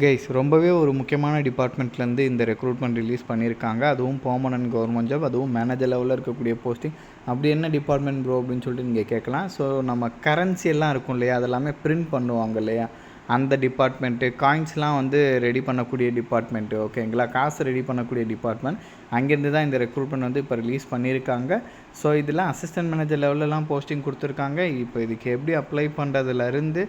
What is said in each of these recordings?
Guys ரொம்பவே ஒரு முக்கியமான டிபார்ட்மெண்ட்லேருந்து இந்த ரெக்ரூட்மெண்ட் ரிலீஸ் பண்ணியிருக்காங்க. அதுவும் பெர்மனன்ட் கவர்மெண்ட் ஜாப், அதுவும் மேனேஜர் லெவலில் இருக்கக்கூடிய போஸ்டிங். அப்படி என்ன டிபார்ட்மெண்ட் ப்ரோ அப்படின்னு சொல்லிட்டு நீங்கள் கேட்கலாம். ஸோ நம்ம கரன்சி எல்லாம் இருக்கும் இல்லையா, அதெல்லாமே பிரிண்ட் பண்ணுவாங்க இல்லையா, அந்த டிபார்ட்மெண்ட்டு. காயின்ஸ்லாம் வந்து ரெடி பண்ணக்கூடிய டிபார்ட்மெண்ட்டு, ஓகேங்களா, காசு ரெடி பண்ணக்கூடிய டிபார்ட்மெண்ட். அங்கேருந்து தான் இந்த ரெக்ரூட்மெண்ட் வந்து இப்போ ரிலீஸ் பண்ணியிருக்காங்க. ஸோ இதில் அசிஸ்டன்ட் மேனேஜர் லெவலெலாம் போஸ்டிங் கொடுத்துருக்காங்க. இப்போ இதுக்கு எப்படி அப்ளை பண்ணுறதுலேருந்து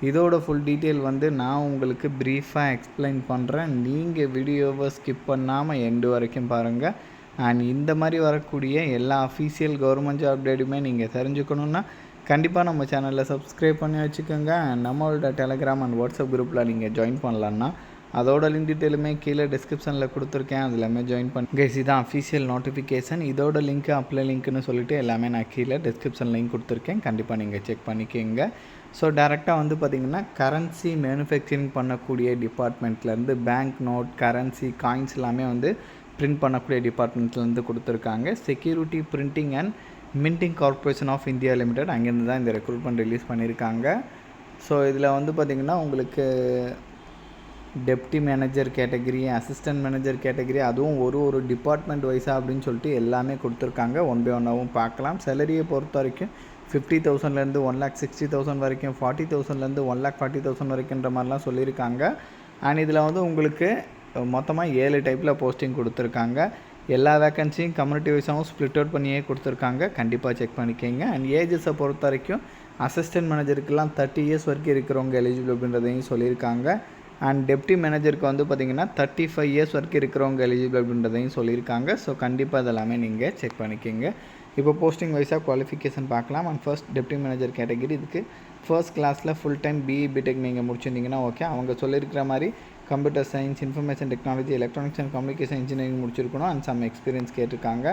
இதோட ஃபுல் டீட்டெயில் வந்து நான் உங்களுக்கு ப்ரீஃபாக எக்ஸ்பிளைன் பண்ணுறேன். நீங்கள் வீடியோவை ஸ்கிப் பண்ணாமல் எண்டு வரைக்கும் பாருங்கள். அண்ட் இந்த மாதிரி வரக்கூடிய எல்லா அஃபீஷியல் கவர்மெண்ட் ஜாப் அப்டேட்டுமே நீங்கள் தெரிஞ்சுக்கணுன்னா கண்டிப்பாக நம்ம சேனலில் சப்ஸ்கிரைப் பண்ணி வச்சுக்கோங்க. நம்மளோட டெலகிராம் அண்ட் வாட்ஸ்அப் குரூப்பில் நீங்கள் ஜாயின் பண்ணலான்னா அதோட லிங்க் டீட்டெயிலுமே கீழே டிஸ்கிரிப்ஷனில் கொடுத்துருக்கேன். அதில் ஜாயின் பண்ணி கைஸ், இதுதான் அஃபீஷியல் நோட்டிஃபிகேஷன். இதோட லிங்க்கு அப்ளை லிங்க்னு சொல்லிட்டு எல்லாமே நான் கீழே டிஸ்கிரிப்ஷன் லிங்க் கொடுத்துருக்கேன். கண்டிப்பாக நீங்கள் செக் பண்ணிக்கோங்க. ஸோ டேரெக்டாக வந்து பார்த்திங்கன்னா கரன்சி மேனுஃபேக்சரிங் பண்ணக்கூடிய டிபார்ட்மெண்ட்லேருந்து பேங்க் நோட், கரன்சி, காயின்ஸ் எல்லாமே வந்து பிரிண்ட் பண்ணக்கூடிய டிபார்ட்மெண்ட்லேருந்து கொடுத்துருக்காங்க. Security printing and minting corporation of India limited, அங்கேருந்து தான் இந்த ரெக்ரூட்மெண்ட் ரிலீஸ் பண்ணியிருக்காங்க. ஸோ இதில் வந்து பார்த்திங்கன்னா உங்களுக்கு deputy manager category, assistant manager category, அதுவும் ஒரு டிபார்ட்மெண்ட் வைஸாக அப்படின்னு சொல்லிட்டு எல்லாமே கொடுத்துருக்காங்க. ஒன் பை ஒன்னாகவும் பார்க்கலாம். சேலரியை பொறுத்த வரைக்கும் 50,000லேருந்து 1,60,000 வரைக்கும், 40,000லேருந்து 1,40,000 வரைக்குன்ற மாதிரிலாம் சொல்லியிருக்காங்க. அண்ட் இதில் வந்து உங்களுக்கு மொத்தமாக 7 டைப்பில் போஸ்டிங் கொடுத்துருக்காங்க. எல்லா வேக்கன்சியும் கம்யூனிட்டி வைஸாகவும் ஸ்ப்ளிட் அவுட் பண்ணியே கொடுத்துருக்காங்க. கண்டிப்பாக செக் பண்ணிக்கோங்க. அண்ட் ஏஜஸை பொறுத்த வரைக்கும் அசிஸ்டன்ட் மேனேஜருக்கெல்லாம் 30 இயர்ஸ் வரைக்கும் இருக்கிறவங்க எலிஜிபிள் அப்படின்றதையும் சொல்லியிருக்காங்க. அண்ட் டெப்டி மேனேஜருக்கு வந்து பார்த்திங்கன்னா 35 இயர்ஸ் வரைக்கும் இருக்கிறவங்க எலிஜிபிள் அப்படின்றதையும் சொல்லியிருக்காங்க. ஸோ கண்டிப்பாக அதெல்லாமே நீங்கள் செக் பண்ணிக்கோங்க. இப்போ போஸ்டிங் வைஸாக குவாலிஃபிகேஷன் பார்க்கலாம். And first deputy manager category, இதுக்கு ஃபர்ஸ்ட் கிளாஸில் ஃபுல் டைம் பிஇ பிடெக் நீங்கள் முடிச்சிருந்தீங்கன்னா ஓகே. அவங்க சொல்லியிருக்கிற மாதிரி computer science, information technology, electronics and communication engineering முடிச்சிருக்கணும். அண்ட் சம் எக்ஸ்பீரியன்ஸ் கேட்டிருக்காங்க.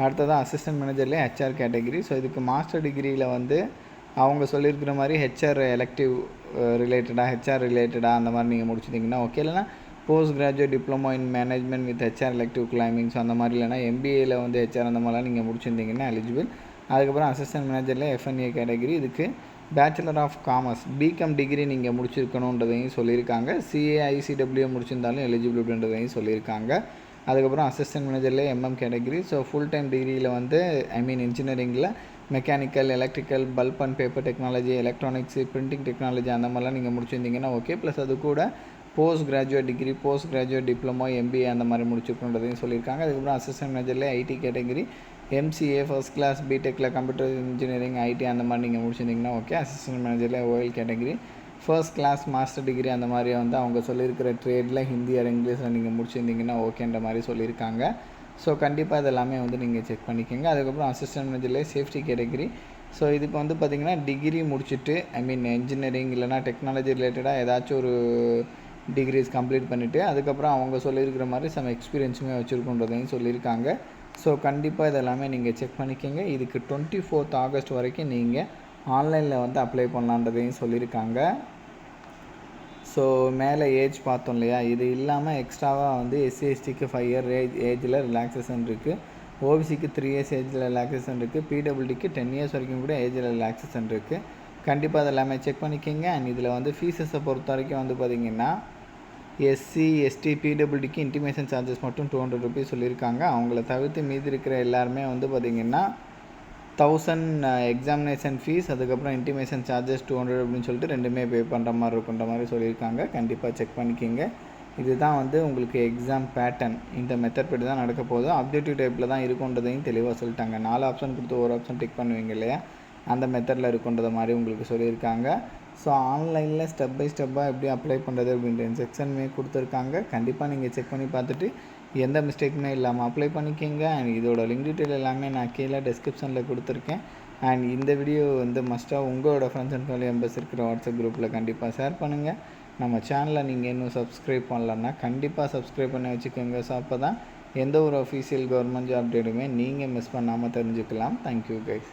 அடுத்ததான் அசிஸ்டன்ட் மேனேஜர்லேயே ஹெச்ஆர் கேட்டகிரி. ஸோ இதுக்கு மாஸ்டர் டிகிரியில் வந்து அவங்க சொல்லியிருக்கிற மாதிரி ஹெச்ஆர் எலக்டிவ் ரிலேட்டடாக, ஹெச்ஆர் ரிலேட்டடாக அந்த மாதிரி நீங்கள் முடிச்சிட்டிங்கன்னா ஓகே. இல்லைனா post graduate diploma in management with HR elective கிளைமிங்ஸ் அந்த மாதிரி, இல்லைனா எம்பிஏயில் வந்து ஹெச்ஆர் அந்த மாதிரிலாம் நீங்கள் முடிச்சிருந்தீங்கன்னா எலிஜிபிள். அதுக்கப்புறம் அசிஸ்டன்ட் மேனேஜரில் எஃப்என்ஏ கேட்டகிரி, இதுக்கு bachelor of commerce BCom degree நீங்கள் முடிச்சிருக்கணுன்றதையும் சொல்லியிருக்காங்க. சிஏ ஐசிடபிள்யூ முடிச்சிருந்தாலும் எலிஜிபிள் அப்படின்றதையும் சொல்லியிருக்காங்க. அதுக்கப்புறம் அசிஸ்டன்ட் மேனேஜரில் MM category. So full time டிகிரியில் வந்து இன்ஜினியரிங்கில் mechanical, electrical, pulp and paper technology, electronics, printing technology அந்த மாதிரிலாம் நீங்கள் முடிச்சிருந்தீங்கன்னா ஓகே. ப்ளஸ் அது கூட post graduate degree, post graduate diploma, MBA அந்த மாதிரி முடிச்சிருக்கணுன்றதையும் சொல்லியிருக்காங்க. அதுக்கப்புறம் அசிஸ்டன்ட் மேனேஜரில் IT category, MCA first class பிடெக்கில் கம்ப்யூட்டர் இன்ஜினியரிங், ஐடி அந்த மாதிரி நீங்கள் முடிச்சிருந்தீங்கன்னா ஓகே. அசிஸ்டன்ட் மேனேஜரில் OL category, first class master degree அந்த மாதிரி வந்து அவங்க சொல்லியிருக்கிற ட்ரேடில் ஹிந்தி ஆர் இங்கிலீஷில் நீங்கள் முடிச்சிருந்தீங்கன்னா ஓகேன்ற மாதிரி சொல்லியிருக்காங்க. ஸோ கண்டிப்பாக இதெல்லாமே வந்து நீங்கள் செக் பண்ணிக்கோங்க. அதுக்கப்புறம் அசிஸ்டன்ட் மேனேஜர்லேயே சேஃப்டி கேட்டகிரி. ஸோ இதுக்கு வந்து பார்த்திங்கன்னா டிகிரி முடிச்சுட்டு இன்ஜினியரிங் இல்லைனா டெக்னாலஜி ரிலேட்டடாக ஏதாச்சும் ஒரு டிகிரிஸ் கம்ப்ளீட் பண்ணிவிட்டு அதுக்கப்புறம் அவங்க சொல்லியிருக்கிற மாதிரி சம் எக்ஸ்பீரியன்ஸுமே வச்சுருக்குன்றதையும் சொல்லியிருக்காங்க. ஸோ கண்டிப்பாக இதெல்லாமே நீங்கள் செக் பண்ணிக்கோங்க. இதுக்கு 24th ஆகஸ்ட் வரைக்கும் நீங்கள் ஆன்லைனில் வந்து அப்ளை பண்ணலான்றதையும் சொல்லியிருக்காங்க. ஸோ மேலே ஏஜ் பார்த்தோம் இல்லையா, இது இல்லாமல் எக்ஸ்ட்ராவாக வந்து எஸ்சிஎஸ்டிக்கு 5 இயர் ஏஜில் ரிலாக்ஸேஷன் இருக்குது. ஓபிசிக்கு 3 இயர்ஸ் ஏஜில் ரிலாக்ஸேஷன் இருக்குது. பிடபிள்யூடிக்கு 10 இயர்ஸ் வரைக்கும் கூட ஏஜில் ரிலாக்ஸேஷன் இருக்குது. கண்டிப்பாக அது எல்லாமே செக் பண்ணிக்கோங்க. அண்ட் இதில் வந்து ஃபீஸஸை பொறுத்த வரைக்கும் வந்து பார்த்திங்கன்னா எஸ்சி, எஸ்டி, பிடபிள்யூடிக்கு இன்டிமேஷன் சார்ஜஸ் மட்டும் 200 ருபீஸ் சொல்லியிருக்காங்க. அவங்கள தவிர்த்து மீதி இருக்கிற எல்லாருமே வந்து பார்த்திங்கன்னா 1000 எக்ஸாமினேஷன் ஃபீஸ், அதுக்கப்புறம் இன்டிமேஷன் சார்ஜஸ் 200 அப்படின்னு சொல்லிட்டு ரெண்டுமே பே பண்ணுற மாதிரி இருக்குன்ற மாதிரி சொல்லியிருக்காங்க. கண்டிப்பாக செக் பண்ணிக்கோங்க. இதுதான் வந்து உங்களுக்கு எக்ஸாம் பேட்டர்ன். இந்த மெத்தட் படி தான் நடக்க போகுது. அப்ஜெக்டிவ் டைப்பில் தான் இருக்குன்றதையும் தெளிவாக சொல்லிட்டாங்க. 4 ஆப்ஷன் கொடுத்து ஒரு ஆப்ஷன் டிக் பண்ணுவீங்க இல்லையா, அந்த மெத்தடில் இருக்குன்றத மாதிரி உங்களுக்கு சொல்லியிருக்காங்க. ஸோ ஆன்லைனில் ஸ்டெப் பை ஸ்டெப்பாக எப்படி அப்ளை பண்ணுறது அப்படின்ற செக்ஷனுமே கொடுத்துருக்காங்க. கண்டிப்பாக நீங்கள் செக் பண்ணி பார்த்துட்டு எந்த மிஸ்டேக்குமே இல்லாமல் அப்ளை பண்ணிக்கோங்க. அண்ட் இதோட லிங்க் டீட்டெயில் எல்லாமே நான் கீழே டிஸ்கிரிப்ஷனில் கொடுத்துருக்கேன். அண்ட் இந்த வீடியோ வந்து மஸ்ட்டாக உங்களோட ஃப்ரெண்ட்ஸ் அண்ட் ஃபேமிலி மெம்பர்ஸ் இருக்கிற வாட்ஸ்அப் குரூப்பில் கண்டிப்பாக ஷேர் பண்ணுங்கள். நம்ம சேனலை நீங்கள் இன்னும் சப்ஸ்கிரைப் பண்ணலன்னா கண்டிப்பாக சப்ஸ்கிரைப் பண்ணி வச்சுக்கோங்க. ஸோ அப்போ தான் எந்த ஒரு அஃபீஷியல் கவர்மெண்ட் ஜாப் அப்டேட்டுமே நீங்கள் மிஸ் பண்ணாமல் தெரிஞ்சுக்கலாம். Thank you guys.